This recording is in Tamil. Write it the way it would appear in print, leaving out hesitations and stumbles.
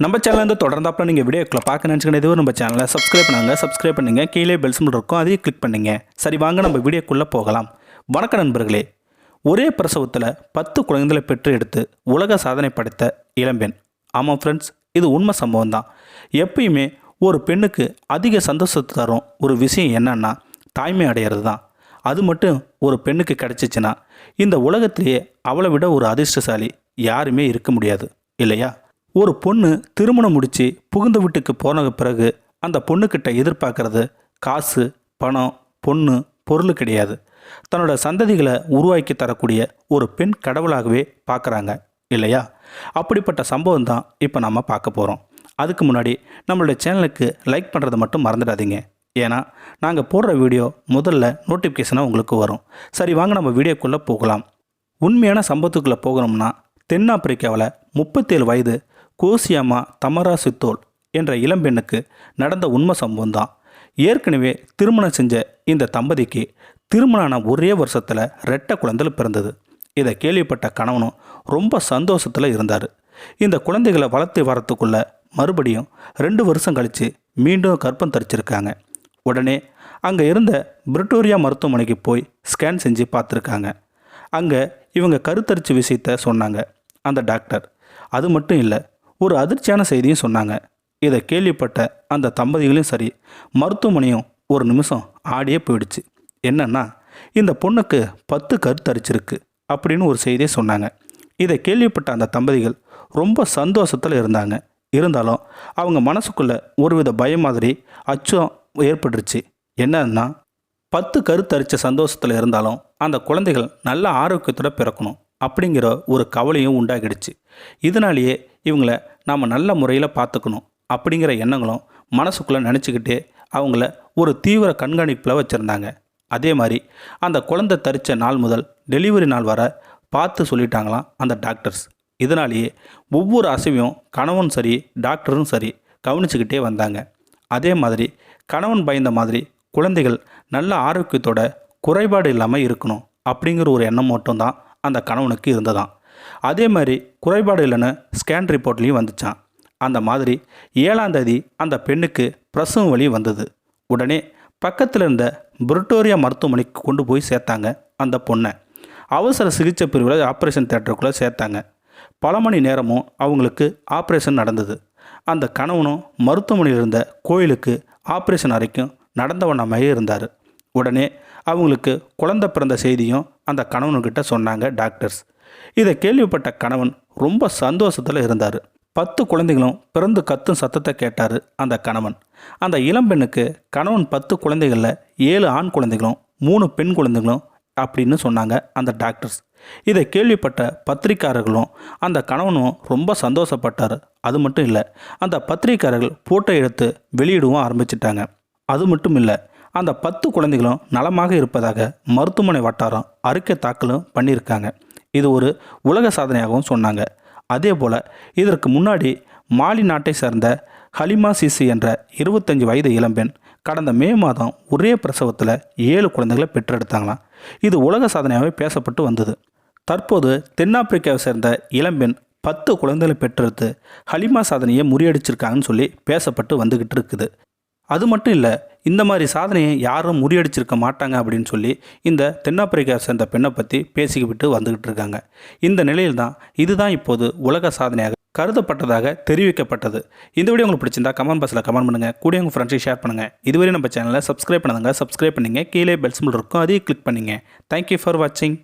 நம்ம சேனல் தொடர்ந்தாப்புல நீங்கள் வீடியோக்களை பார்க்க நினச்சிக்கிட்டு இதுவும் நம்ம சேனலை சப்ஸ்கிரைப் பண்ணுங்கள் கீழே பெல் சிம்பிள் இருக்கும் அதையும் கிளிக் பண்ணுங்க. சரி வாங்க நம்ம வீடியோக்குள்ளே போகலாம். வணக்கம் நண்பர்களே. ஒரே பிரசவத்தில் 10 குழந்தைகளை பெற்று எடுத்து உலக சாதனை படைத்த இளம்பெண். ஆமாம் ஃப்ரெண்ட்ஸ், இது உண்மை சம்பவம் தான். எப்பயுமே ஒரு பெண்ணுக்கு அதிக சந்தோஷத்தை தரும் ஒரு விஷயம் என்னன்னா தாய்மை அடையிறது தான். அது மட்டும் ஒரு பெண்ணுக்கு கிடச்சிச்சின்னா இந்த உலகத்திலேயே அவளை விட ஒரு அதிர்ஷ்டசாலி யாருமே இருக்க முடியாது இல்லையா? ஒரு பொண்ணு திருமணம் முடித்து புகுந்த வீட்டுக்கு போன பிறகு அந்த பொண்ணுக்கிட்ட எதிர்பார்க்கறது காசு, பணம், பொண்ணு, பொருள் கிடையாது. தன்னோட சந்ததிகளை உருவாக்கி தரக்கூடிய ஒரு பெண் கடவுளாகவே பார்க்குறாங்க இல்லையா? அப்படிப்பட்ட சம்பவம் தான் இப்போ நம்ம பார்க்க போகிறோம். அதுக்கு முன்னாடி நம்மளுடைய சேனலுக்கு லைக் பண்ணுறதை மட்டும் மறந்துடாதீங்க. ஏன்னா நாங்கள் போடுற வீடியோ முதல்ல நோட்டிஃபிகேஷனாக உங்களுக்கு வரும். சரி வாங்க நம்ம வீடியோக்குள்ளே போகலாம். உண்மையான சம்பவத்துக்குள்ளே போகணும்னா தென்னாப்பிரிக்காவில் 37 வயது கோசியாமா தமரா சித்தோல் என்ற இளம்பெண்ணுக்கு நடந்த உண்மை சம்பவம் தான். ஏற்கனவே திருமணம் செஞ்ச இந்த தம்பதிக்கு திருமணமான ஒரே வருஷத்தில் 2 குழந்தைகள் பிறந்தது. இதை கேள்விப்பட்ட கணவனும் ரொம்ப சந்தோஷத்தில் இருந்தார். இந்த குழந்தைகளை வளர்த்து வரத்துக்குள்ள மறுபடியும் 2 வருஷம் கழித்து மீண்டும் கர்ப்பம் தரிச்சிருக்காங்க. உடனே அங்கே இருந்த பிரிட்டோரியா மருத்துவமனைக்கு போய் ஸ்கேன் செஞ்சு பார்த்துருக்காங்க. அங்கே இவங்க கருத்தரிச்சு விஷயத்த சொன்னாங்க அந்த டாக்டர். அது மட்டும் இல்லை, ஒரு அதிர்ச்சியான செய்தியும் சொன்னாங்க. இதை கேள்விப்பட்ட அந்த தம்பதிகளையும் சரி, மருத்துவமனையும் ஒரு நிமிஷம் ஆடியே போயிடுச்சு. என்னன்னா, இந்த பொண்ணுக்கு 10 கருத்தரிச்சிருக்கு அப்படின்னு ஒரு செய்தியை சொன்னாங்க. இதை கேள்விப்பட்ட அந்த தம்பதிகள் ரொம்ப சந்தோஷத்தில் இருந்தாங்க. இருந்தாலும் அவங்க மனசுக்குள்ளே ஒருவித பயம் மாதிரி அச்சம் ஏற்பட்டுருச்சு. என்னன்னா, 10 கருத்தரிச்ச சந்தோஷத்தில் இருந்தாலும் அந்த குழந்தைகள் நல்ல ஆரோக்கியத்தோட பிறக்கணும் அப்படிங்கிற ஒரு கவலையும் உண்டாகிடுச்சு. இதனாலேயே இவங்களை நாம் நல்ல முறையில் பார்த்துக்கணும் அப்படிங்கிற எண்ணங்களும் மனசுக்குள்ளே நினச்சிக்கிட்டே அவங்கள ஒரு தீவிர கண்காணிப்பில் வச்சுருந்தாங்க. அதே மாதிரி அந்த குழந்தை தரித்த நாள் முதல் டெலிவரி நாள் வர பார்த்து சொல்லிட்டாங்களாம் அந்த டாக்டர்ஸ். இதனாலேயே ஒவ்வொரு அசைவையும் கணவன் சரி டாக்டரும் சரி கவனிச்சுக்கிட்டே வந்தாங்க. அதே மாதிரி கணவன் பயந்த மாதிரி குழந்தைகள் நல்ல ஆரோக்கியத்தோட குறைபாடு இல்லாமல் இருக்கணும் அப்படிங்கிற ஒரு எண்ணம் மட்டும்தான் அந்த கணவனுக்கு இருந்ததாம். அதே மாதிரி குறைபாடு இல்லைன்னு ஸ்கேன் ரிப்போர்ட்லேயும் வந்துச்சான். அந்த மாதிரி 7ஆம் தேதி அந்த பெண்ணுக்கு பிரசவம் வலி வந்தது. உடனே பக்கத்தில் இருந்த பிரிட்டோரியா மருத்துவமனைக்கு கொண்டு போய் சேர்த்தாங்க அந்த பொண்ணை. அவசர சிகிச்சை பிரிவில் ஆப்ரேஷன் தியேட்டருக்குள்ளே சேர்த்தாங்க. பல மணி நேரமும் அவங்களுக்கு ஆப்ரேஷன் நடந்தது. அந்த கணவனும் மருத்துவமனையில் இருந்த கோயிலுக்கு ஆப்ரேஷன் அறைக்கும் நடந்தவண்ணமாகவே இருந்தார். உடனே அவங்களுக்கு குழந்தை பிறந்த செய்தியும் அந்த கணவன்கிட்ட சொன்னாங்க டாக்டர்ஸ். இதை கேள்விப்பட்ட கணவன் ரொம்ப சந்தோஷத்தில் இருந்தார். 10 குழந்தைகளும் பிறந்து கத்தும் சத்தத்தை கேட்டார் அந்த கணவன். அந்த இளம்பெண்ணுக்கு கணவன் 10 குழந்தைகளில் 7 ஆண் குழந்தைகளும் 3 பெண் குழந்தைகளும் அப்படின்னு சொன்னாங்க அந்த டாக்டர்ஸ். இதை கேள்விப்பட்ட பத்திரிக்கையாளர்களும் அந்த கணவனும் ரொம்ப சந்தோஷப்பட்டார். அது மட்டும் இல்லை, அந்த பத்திரிக்கையாளர்கள் ஃபோட்டோ எடுத்து வெளியிடவும் ஆரம்பிச்சிட்டாங்க. அது மட்டும் இல்லை, அந்த 10 குழந்தைகளும் நலமாக இருப்பதாக மருத்துவமனை வட்டாரம் அறிக்கை தாக்கலும் பண்ணியிருக்காங்க. இது ஒரு உலக சாதனையாகவும் சொன்னாங்க. அதே போல் இதற்கு முன்னாடி மாலி நாட்டை சேர்ந்த ஹலிமா சிசி என்ற 25 வயது இளம்பெண் கடந்த மே மாதம் ஒரே பிரசவத்தில் 7 குழந்தைகளை பெற்றெடுத்தாங்களாம். இது உலக சாதனையாகவே பேசப்பட்டு வந்தது. தற்போது தென்னாப்பிரிக்காவை சேர்ந்த இளம்பெண் 10 குழந்தைகளை பெற்றெடுத்து ஹலிமா சாதனையை முறியடிச்சிருக்காங்கன்னு சொல்லி பேசப்பட்டு வந்துக்கிட்டு இருக்குது. அது மட்டும் இல்லை, இந்த மாதிரி சாதனையை யாரும் முறியடிச்சிருக்க மாட்டாங்க அப்படின்னு சொல்லி இந்த தென்னாப்பிரிக்கா சேர்ந்த பெண்ணை பற்றி பேசிக்கிட்டு வந்துக்கிட்டு இருக்காங்க. இந்த நிலையில் தான் இதுதான் இப்போது உலக சாதனையாக கருதப்பட்டதாக தெரிவிக்கப்பட்டது. இந்த வீடியோ உங்களுக்கு பிடிச்சிருந்தா கமெண்ட் பாக்ஸில் கமெண்ட் பண்ணுங்கள். கூட உங்கள் ஃப்ரெண்ட்ஸையும் ஷேர் பண்ணுங்கள். இதுவரை நம்ம சேனலை சப்ஸ்கிரைப் பண்ணுங்க. கீழே பெல் சிம்பிள் இருக்கும், அதையும் கிளிக் பண்ணுங்கள். தேங்க்யூ ஃபார் வாட்சிங்.